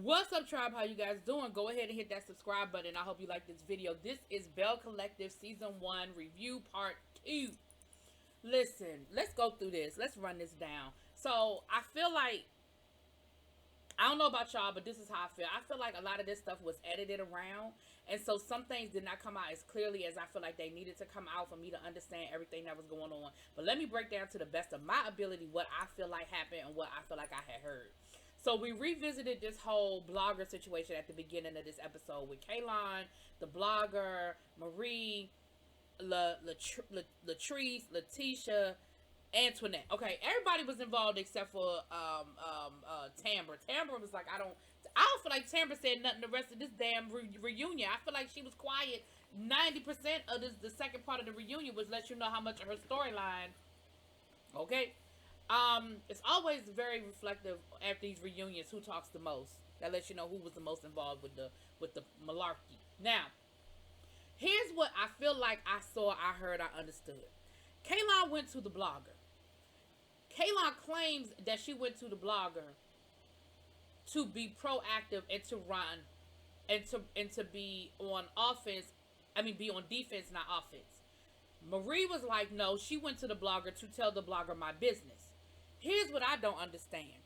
What's up, tribe? How you guys doing? Go ahead and hit that subscribe button. I hope you like this video. This is Belle Collective Season 1 Review Part 2. Listen, let's go through this. Let's run this down. So, I feel like, I don't know about y'all, but this is how I feel. I feel like a lot of this stuff was edited around. And so some things did not come out as clearly as I feel like they needed to come out for me to understand everything that was going on. But let me break down to the best of my ability what I feel like happened and what I feel like I had heard. So we revisited this whole blogger situation at the beginning of this episode with Kaylon, the blogger, Marie, Latrice, Letitia, Antoinette. Okay, everybody was involved except for Tambra. Tambra was like, I don't feel like Tambra said nothing the rest of this damn reunion. I feel like she was quiet 90% of the second part of the reunion, which lets you know how much of her storyline. Okay. It's always very reflective at these reunions who talks the most. That lets you know who was the most involved with the malarkey. Now, here's what I feel like I saw, I heard, I understood. Kaylon went to the blogger. Kaylon claims that she went to the blogger to be proactive and to run and to be on offense. I mean, be on defense, not offense. Marie was like, no, she went to the blogger to tell the blogger my business. Here's what I don't understand.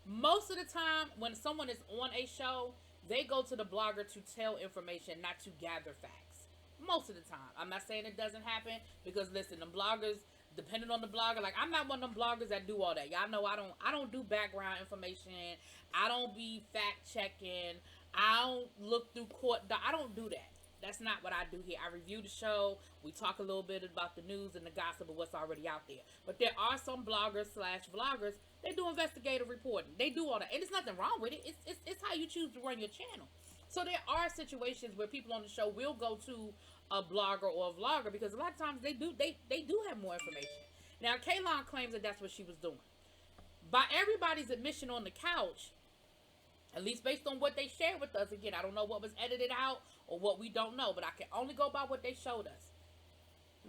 Most of the time, when someone is on a show, they go to the blogger to tell information, not to gather facts. Most of the time. I'm not saying it doesn't happen, because listen, the bloggers, depending on the blogger, like I'm not one of them bloggers that do all that. Y'all know I don't do background information. I don't be fact checking. I don't look through court. I don't do that. That's not what I do here. I review the show. We talk a little bit about the news and the gossip of what's already out there. But there are some bloggers / vloggers. They do investigative reporting. They do all that. And there's nothing wrong with it. It's how you choose to run your channel. So there are situations where people on the show will go to a blogger or a vlogger because a lot of times they do have more information. Now, Kaylon claims that that's what she was doing. By everybody's admission on the couch, at least based on what they shared with us, again, I don't know what was edited out or what we don't know, but I can only go by what they showed us.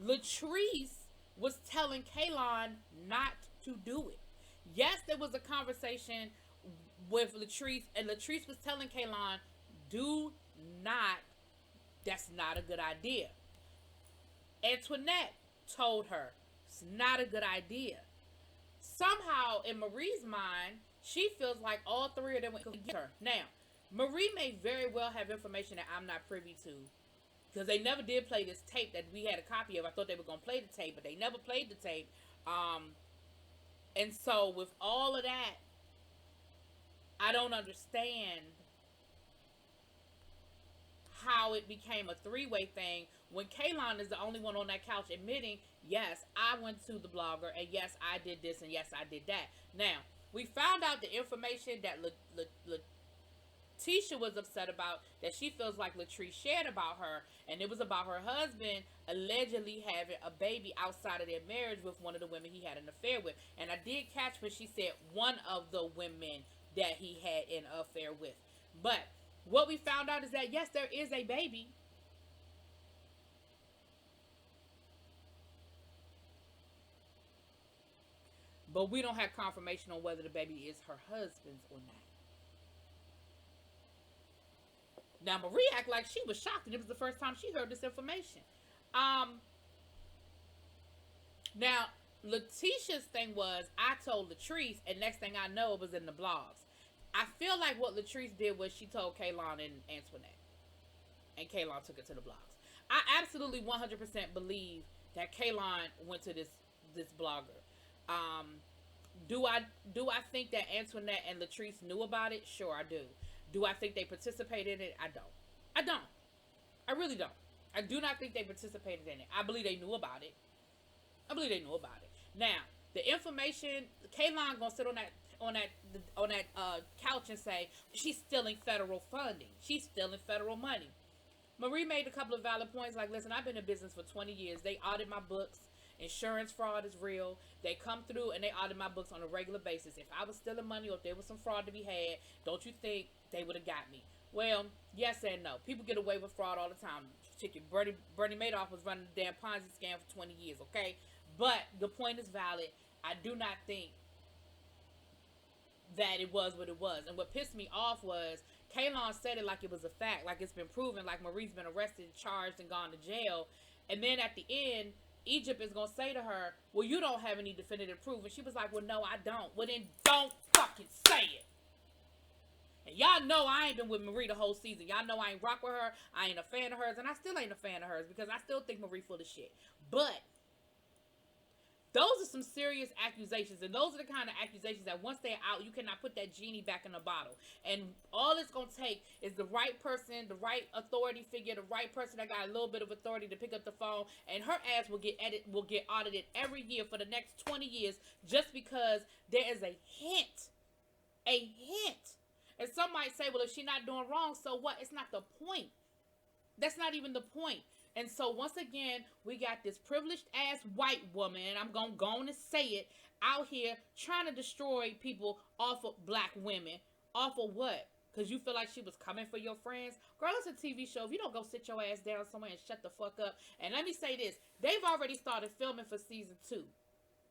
Latrice was telling Kaylon not to do it. Yes, there was a conversation with Latrice, and Latrice was telling Kaylon, that's not a good idea. Antoinette told her, it's not a good idea. Somehow, in Marie's mind, she feels like all three of them would get her. Now, Marie may very well have information that I'm not privy to, because they never did play this tape that we had a copy of. I thought they were going to play the tape, but they never played the tape. And so with all of that, I don't understand how it became a three-way thing when Kaylon is the only one on that couch admitting, yes, I went to the blogger, and yes, I did this, and yes, I did that. Now, we found out the information that Letitia was upset about, that she feels like Latrice shared about her, and it was about her husband allegedly having a baby outside of their marriage with one of the women he had an affair with. And I did catch when she said one of the women that he had an affair with. But what we found out is that, yes, there is a baby. But we don't have confirmation on whether the baby is her husband's or not. Now, Marie acted like she was shocked, and it was the first time she heard this information. Now, Letitia's thing was, I told Latrice, and next thing I know, it was in the blogs. I feel like what Latrice did was she told Kaylon and Antoinette, and Kaylon took it to the blogs. I absolutely 100% believe that Kaylon went to this blogger. Do I think that Antoinette and Latrice knew about it? Sure, I do. Do I think they participated in it? I don't. I really don't. I do not think they participated in it. I believe they knew about it. Now, the information, Kaylon gonna sit on that couch and say she's stealing federal funding. She's stealing federal money. Marie made a couple of valid points, like, listen, I've been in business for 20 years. They audit my books. Insurance fraud is real. They come through and they audit my books on a regular basis. If I was stealing money or if there was some fraud to be had, don't you think they would have got me? Well, yes and no. People get away with fraud all the time. Bernie Madoff was running the damn Ponzi scam for 20 years, okay? But the point is valid. I do not think that it was what it was. And what pissed me off was Kaylon said it like it was a fact, like it's been proven, like Marie's been arrested, charged, and gone to jail. And then at the end, Egypt is going to say to her, well, you don't have any definitive proof. And she was like, well, no, I don't. Well, then don't fucking say it. And y'all know I ain't been with Marie the whole season. Y'all know I ain't rock with her. I ain't a fan of hers. And I still ain't a fan of hers because I still think Marie full of shit. But those are some serious accusations. And those are the kind of accusations that once they're out, you cannot put that genie back in the bottle. And all it's going to take is the right person, the right authority figure, the right person that got a little bit of authority to pick up the phone. And her ass will get audited every year for the next 20 years just because there is a hint. A hint. And some might say, well, if she's not doing wrong, so what? It's not the point. That's not even the point. And so, once again, we got this privileged-ass white woman, and I'm going to go on and say it, out here trying to destroy people off of black women. Off of what? Because you feel like she was coming for your friends? Girl, it's a TV show. If you don't go sit your ass down somewhere and shut the fuck up. And let me say this. They've already started filming for season 2,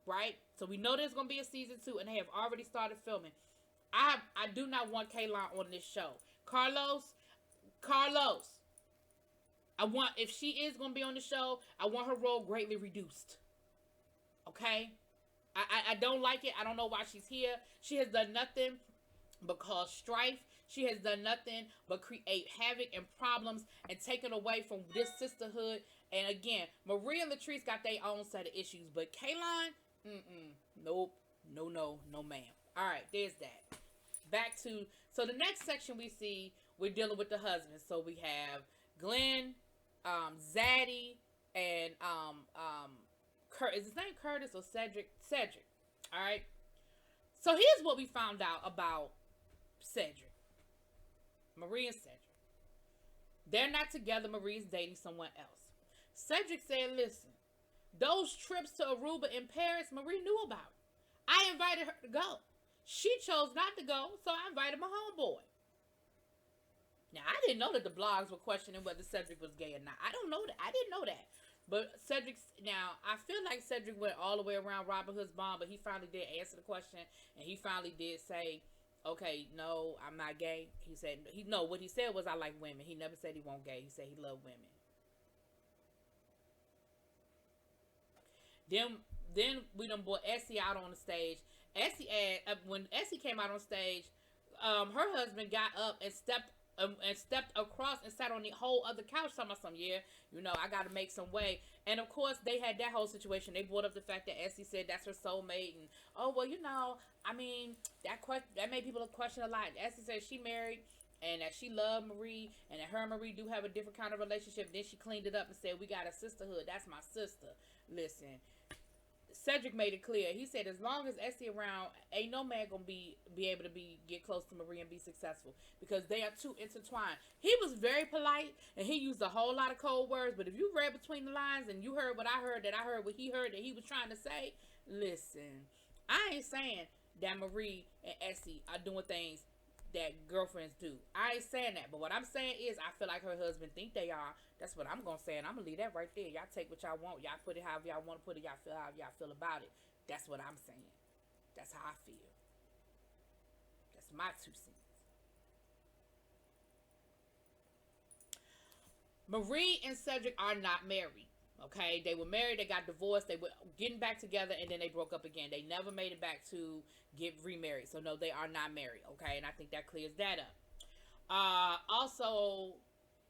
right? So, we know there's going to be a season 2, and they have already started filming. I do not want Kaylon on this show. Carlos, I want, if she is going to be on the show, I want her role greatly reduced. Okay? I don't like it. I don't know why she's here. She has done nothing but cause strife. She has done nothing but create havoc and problems and taken away from this sisterhood. And again, Marie and Latrice got their own set of issues. But Kaylon, nope. No, ma'am. All right, there's that. Back to, so the next section we see, we're dealing with the husbands. So we have Glenn, Zaddy, and is his name Curtis or Cedric? Cedric. All right. So here's what we found out about Cedric. Marie and Cedric. They're not together. Marie's dating someone else. Cedric said, listen, those trips to Aruba and Paris, Marie knew about. I invited her to go. She chose not to go, so I invited my homeboy. Now, I didn't know that the blogs were questioning whether Cedric was gay or not. I don't know that. I didn't know that. But Cedric, now, I feel like Cedric went all the way around Robin Hood's bomb, but he finally did answer the question, and he finally did say, okay, no, I'm not gay. He said, what he said was, I like women. He never said he wasn't gay. He said he loved women. Then we done brought Essie out on the stage. When Essie came out on stage, her husband got up and stepped across and sat on the whole other couch talking about I got to make some way. And of course, they had that whole situation. They brought up the fact that Essie said that's her soulmate, and that made people question a lot. Essie said she married and that she loved Marie, and that her and Marie do have a different kind of relationship. Then she cleaned it up and said, we got a sisterhood. That's my sister. Listen. Cedric made it clear. He said, as long as Essie around, ain't no man gonna be able to get close to Marie and be successful because they are too intertwined. He was very polite and he used a whole lot of cold words. But if you read between the lines and you heard what I heard, that I heard what he heard that he was trying to say, listen, I ain't saying that Marie and Essie are doing things that girlfriends do. I ain't saying that, but what I'm saying is I feel like her husband think they are. That's what I'm gonna say, and I'm gonna leave that right there. Y'all take what y'all want. Y'all put it however y'all want to put it. Y'all feel however y'all feel about it. That's what I'm saying. That's how I feel. That's my 2 cents. Marie and Cedric are not married. Okay, they were married, they got divorced, they were getting back together, and then they broke up again. They never made it back to get remarried. So no, they are not married. Okay, and I think that clears that up. Also,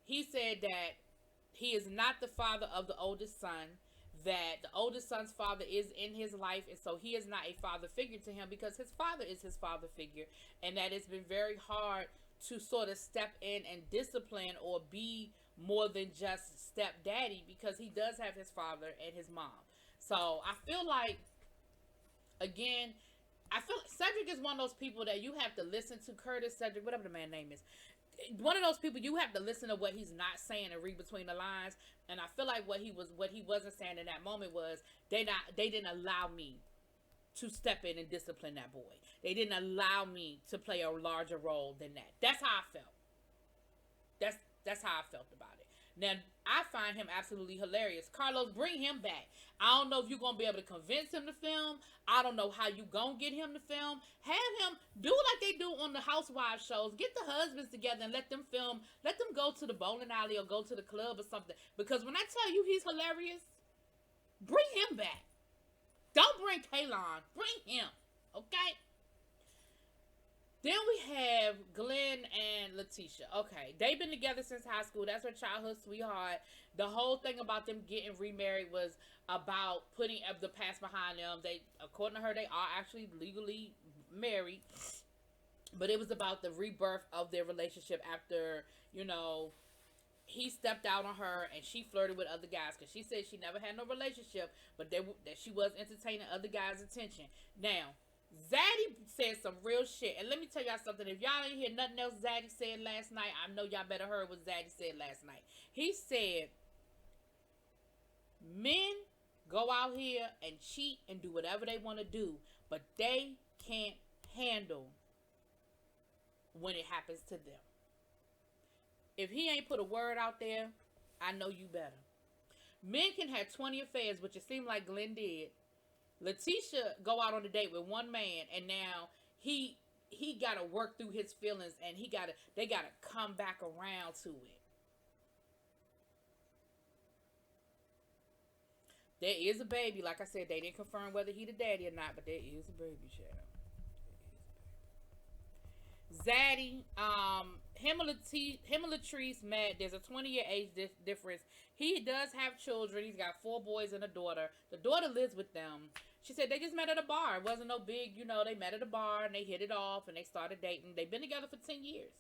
he said that he is not the father of the oldest son, that the oldest son's father is in his life, and so he is not a father figure to him because his father is his father figure, and that it's been very hard to sort of step in and discipline or be more than just stepdaddy because he does have his father and his mom. So I feel like, again, Cedric is one of those people that you have to listen to. Curtis, Cedric, whatever the man's name is, one of those people you have to listen to what he's not saying and read between the lines. And I feel like what he wasn't saying in that moment was they didn't allow me to step in and discipline that boy. They didn't allow me to play a larger role than that. That's how I felt. That's how I felt about it. Now, I find him absolutely hilarious. Carlos, bring him back. I don't know if you're going to be able to convince him to film. I don't know how you going to get him to film. Have him do like they do on the Housewives shows. Get the husbands together and let them film. Let them go to the bowling alley or go to the club or something. Because when I tell you he's hilarious, bring him back. Don't bring Kaylon. Bring him. Okay? Then we have Glenn and Letitia. Okay, they've been together since high school. That's her childhood sweetheart. The whole thing about them getting remarried was about putting the past behind them. They, according to her, they are actually legally married. But it was about the rebirth of their relationship after, he stepped out on her and she flirted with other guys. Because she said she never had no relationship, but that she was entertaining other guys' attention. Now, Zaddy said some real shit. And let me tell y'all something. If y'all didn't hear nothing else Zaddy said last night, I know y'all better heard what Zaddy said last night. He said, men go out here and cheat and do whatever they want to do, but they can't handle when it happens to them. If he ain't put a word out there, I know you better. Men can have 20 affairs, which it seemed like Glenn did. Letitia go out on a date with one man, and now he got to work through his feelings, and they got to come back around to it. There is a baby. Like I said, they didn't confirm whether he the daddy or not, but there is a baby, shadow. Zaddy, him and Latrice met. There's a 20-year age difference. He does have children. He's got 4 boys and a daughter. The daughter lives with them. She said they just met at a bar. It wasn't no big, they met at a bar and they hit it off and they started dating. They've been together for 10 years.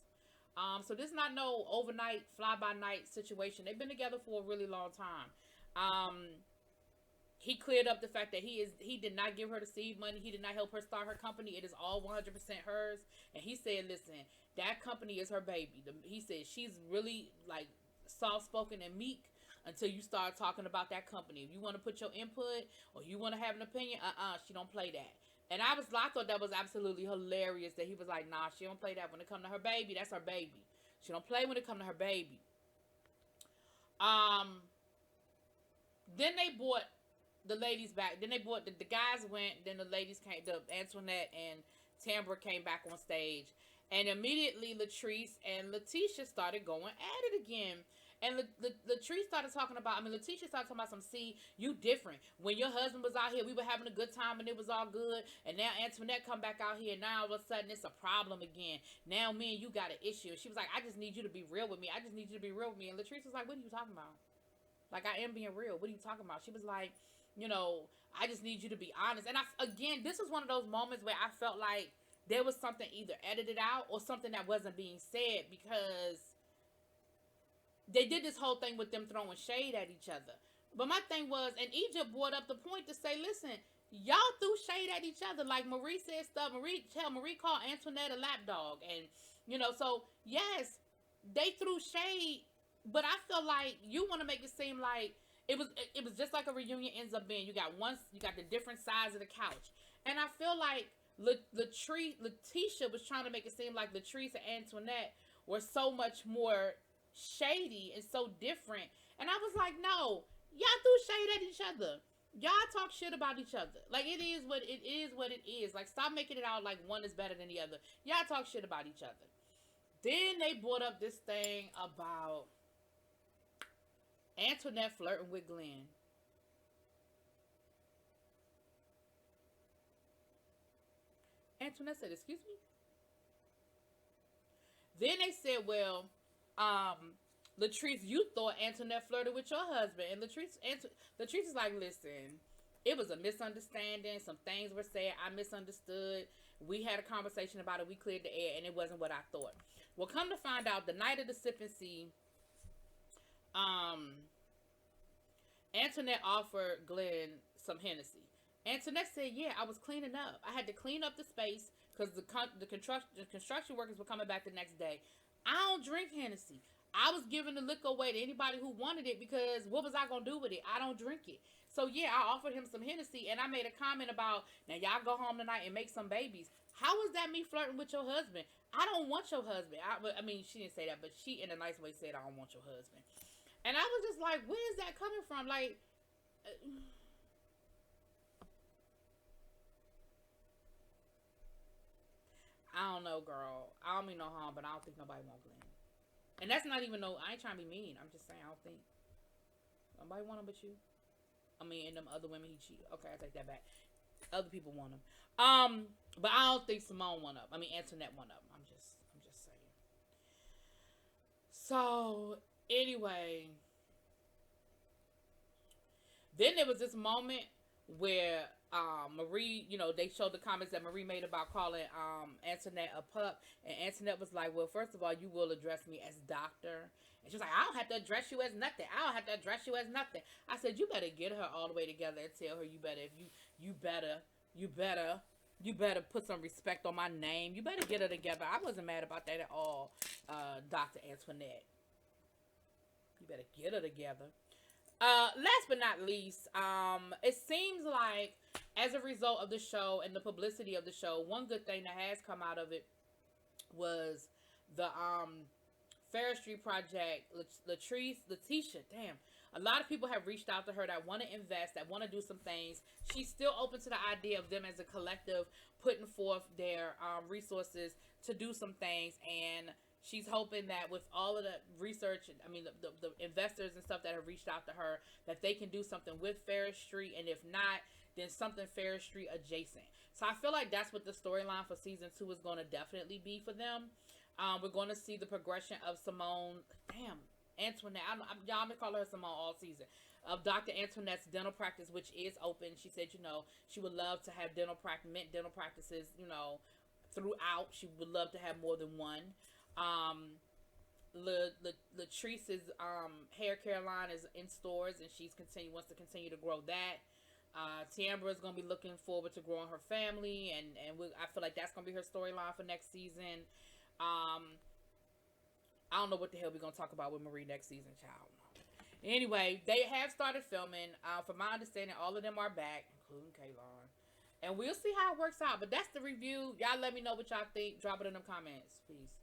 So this is not no overnight, fly-by-night situation. They've been together for a really long time. He cleared up the fact that he did not give her the seed money. He did not help her start her company. It is all 100% hers. And he said, listen, that company is her baby. He said she's really like soft-spoken and meek until you start talking about that company. If you want to put your input or you want to have an opinion, she don't play that. And I thought that was absolutely hilarious that he was like, nah, she don't play that. When it come to her baby, that's her baby. She don't play when it come to her baby. Then they bought the ladies back. Then they bought the guys went. Then the ladies came. The Antoinette and Tambra came back on stage, and immediately Latrice and Letitia started going at it again. And Latrice started talking about. Letitia started talking about some. See, you different. When your husband was out here, we were having a good time and it was all good. And now Antoinette come back out here, and now all of a sudden it's a problem again. Now me and you got an issue. She was like, I just need you to be real with me. I just need you to be real with me. And Latrice was like, what are you talking about? Like, I am being real. What are you talking about? She was like, I just need you to be honest. And again, this was one of those moments where I felt like there was something either edited out or something that wasn't being said, because they did this whole thing with them throwing shade at each other. But my thing was, and Egypt brought up the point to say, listen, y'all threw shade at each other. Like Marie said stuff. Marie called Antoinette a lapdog. And, so yes, they threw shade, but I feel like you want to make it seem like it was just like a reunion ends up being. You got the different sides of the couch. And I feel like Letitia was trying to make it seem like Latrice and Antoinette were so much more shady and so different. And I was like, no, y'all threw shade at each other. Y'all talk shit about each other. Like, it is what it is. Like, stop making it out like one is better than the other. Y'all talk shit about each other. Then they brought up this thing about Antoinette flirting with Glenn. Antoinette said, excuse me? Then they said, well, Latrice, you thought Antoinette flirted with your husband. And Latrice is like, listen, it was a misunderstanding. Some things were said. I misunderstood. We had a conversation about it. We cleared the air, and it wasn't what I thought. Well, come to find out, the night of the sip and see, Antoinette offered Glenn some Hennessy. Antoinette said, yeah, I was cleaning up. I had to clean up the space because the construction workers were coming back the next day. I don't drink Hennessy. I was giving the liquor away to anybody who wanted it, because what was I going to do with it? I don't drink it. So, yeah, I offered him some Hennessy, and I made a comment about, now y'all go home tonight and make some babies. How is that me flirting with your husband? I don't want your husband. She didn't say that, but she, in a nice way, said, I don't want your husband. And I was just like, where is that coming from? Like, I don't know, girl. I don't mean no harm, but I don't think nobody want Glenn. And that's not even no. I ain't trying to be mean. I'm just saying I don't think nobody want him but you. I mean, and them other women he cheated. Okay, I take that back. Other people want him. But I don't think Simone won up. I mean, Antoinette won up. I'm just saying. So anyway, then there was this moment where Marie, they showed the comments that Marie made about calling Antoinette a pup, and Antoinette was like, "Well, first of all, you will address me as doctor." And she was like, "I don't have to address you as nothing. I don't have to address you as nothing." I said, "You better get her all the way together and tell her you better put some respect on my name. You better get her together." I wasn't mad about that at all, Dr. Antoinette. You better get her together. Last but not least, it seems like as a result of the show and the publicity of the show, one good thing that has come out of it was the Fair Street Project. Letitia, damn. A lot of people have reached out to her that want to invest, that want to do some things. She's still open to the idea of them as a collective putting forth their resources to do some things, and she's hoping that with all of the research, I mean, the investors and stuff that have reached out to her, that they can do something with Ferris Street, and if not, then something Ferris Street adjacent. So I feel like that's what the storyline for season 2 is going to definitely be for them. We're going to see the progression of Simone. Damn, Antoinette. Y'all been calling her Simone all season. Of Dr. Antoinette's dental practice, which is open. She said, she would love to have dental practices, throughout. She would love to have more than one. Latrice's hair care line is in stores, and wants to continue to grow that. Tiambra is going to be looking forward to growing her family, and I feel like that's going to be her storyline for next season. I don't know what the hell we're going to talk about with Marie next season, child. Anyway, they have started filming. From my understanding, all of them are back, including Kaylon. And we'll see how it works out. But that's the review. Y'all let me know what y'all think. Drop it in the comments. Peace.